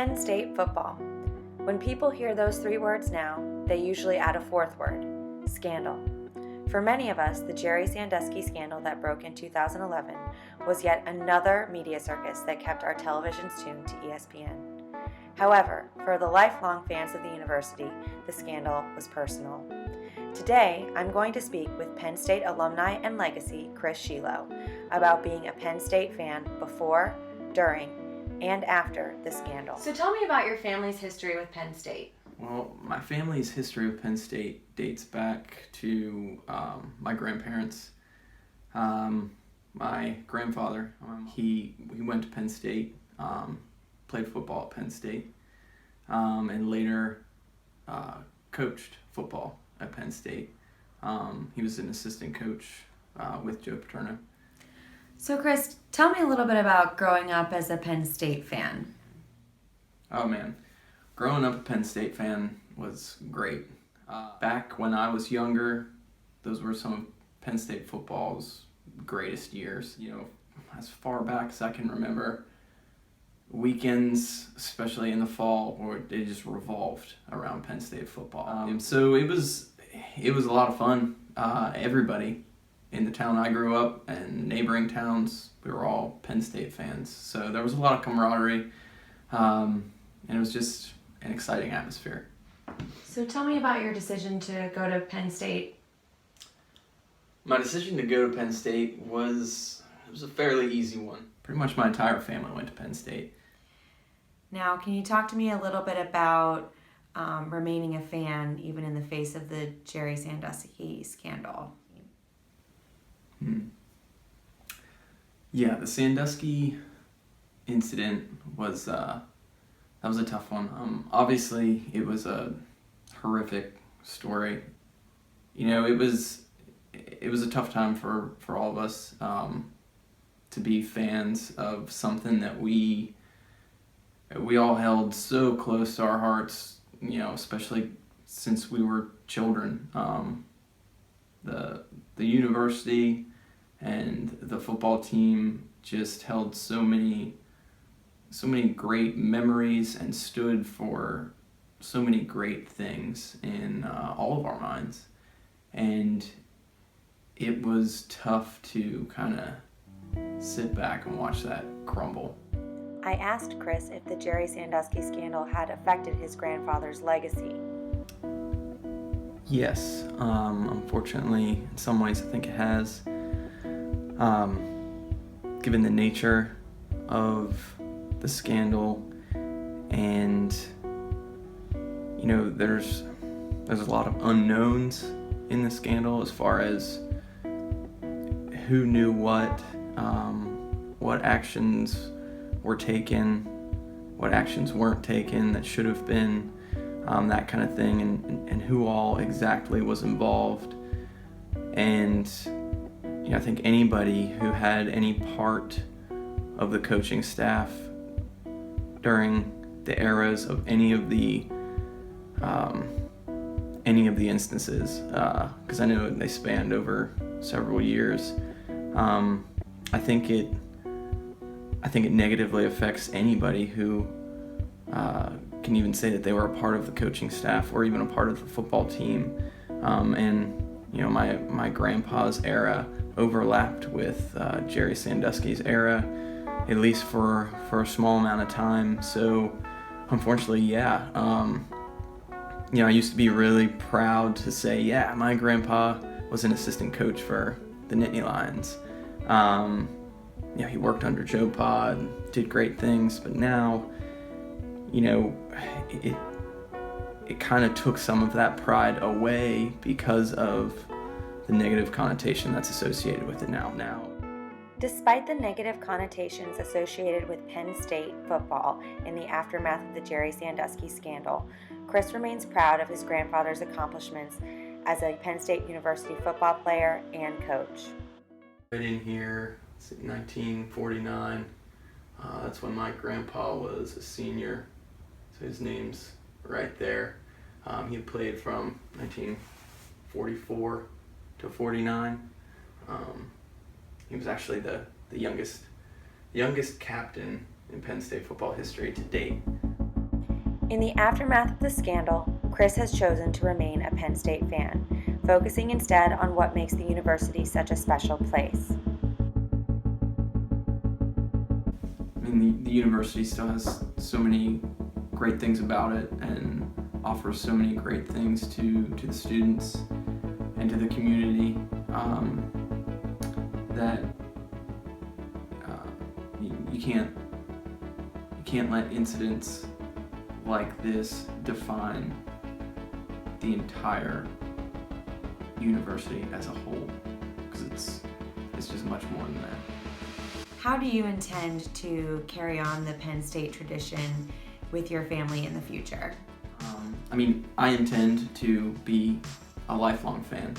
Penn State football. When people hear those three words now, they usually add a fourth word, scandal. For many of us, the Jerry Sandusky scandal that broke in 2011 was yet another media circus that kept our televisions tuned to ESPN. However, for the lifelong fans of the university, the scandal was personal. Today, I'm going to speak with Penn State alumni and legacy Chris Shiloh about being a Penn State fan before, during, and after the scandal. So tell me about your family's history with Penn State. Well, my family's history with Penn State dates back to my grandparents. My grandfather, he went to Penn State, played football at Penn State, and later coached football at Penn State. He was an assistant coach with Joe Paterno. So Chris, tell me a little bit about growing up as a Penn State fan. Oh man, growing up a Penn State fan was great. Back when I was younger, those were some of Penn State football's greatest years. You know, as far back as I can remember, weekends, especially in the fall, where they just revolved around Penn State football. So it was a lot of fun. Everybody in the town I grew up and neighboring towns, we were all Penn State fans. So there was a lot of camaraderie, and it was just an exciting atmosphere. So tell me about your decision to go to Penn State. My decision to go to Penn State was a fairly easy one. Pretty much my entire family went to Penn State. Now, can you talk to me a little bit about remaining a fan even in the face of the Jerry Sandusky scandal? Yeah, the Sandusky incident was that was a tough one. Obviously, it was a horrific story. You know, it was a tough time for all of us to be fans of something that we all held so close to our hearts. You know, especially since we were children. The university and the football team just held so many great memories and stood for so many great things in all of our minds. And it was tough to kind of sit back and watch that crumble. I asked Chris if the Jerry Sandusky scandal had affected his grandfather's legacy. Yes, unfortunately, in some ways I think it has. Given the nature of the scandal, and you know, there's a lot of unknowns in the scandal as far as who knew what actions were taken, what actions weren't taken that should have been, that kind of thing, and who all exactly was involved. And you know, I think anybody who had any part of the coaching staff during the eras of any of the instances, because I know they spanned over several years, I think it negatively affects anybody who can even say that they were a part of the coaching staff or even a part of the football team. And you know, my grandpa's era overlapped with Jerry Sandusky's era, at least for a small amount of time. So unfortunately, yeah, you know, I used to be really proud to say, yeah, my grandpa was an assistant coach for the Nittany Lions. You know, he worked under Joe Pod, did great things, but now, you know, it kind of took some of that pride away because of the negative connotation that's associated with it now. Despite the negative connotations associated with Penn State football in the aftermath of the Jerry Sandusky scandal, Chris remains proud of his grandfather's accomplishments as a Penn State University football player and coach. Right in here, it's 1949. That's when my grandpa was a senior, so his name's right there. He played from 1944 to 49. He was actually the youngest captain in Penn State football history to date. In the aftermath of the scandal, Chris has chosen to remain a Penn State fan, focusing instead on what makes the university such a special place. I mean, the university still has so many great things about it and offers so many great things to the students and to the community that you can't let incidents like this define the entire university as a whole, because it's just much more than that. How do you intend to carry on the Penn State tradition with your family in the future? I mean, I intend to be a lifelong fan,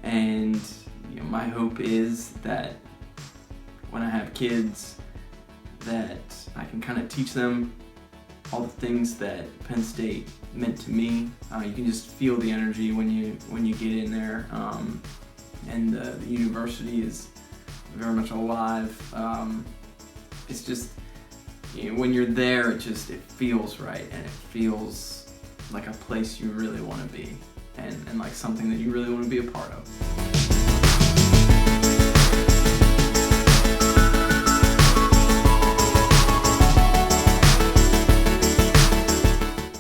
and my hope is that when I have kids, that I can kind of teach them all the things that Penn State meant to me. You can just feel the energy when you get in there, and the university is very much alive. It's just, when you're there, it feels right, and it feels like a place you really want to be, and like something that you really want to be a part of.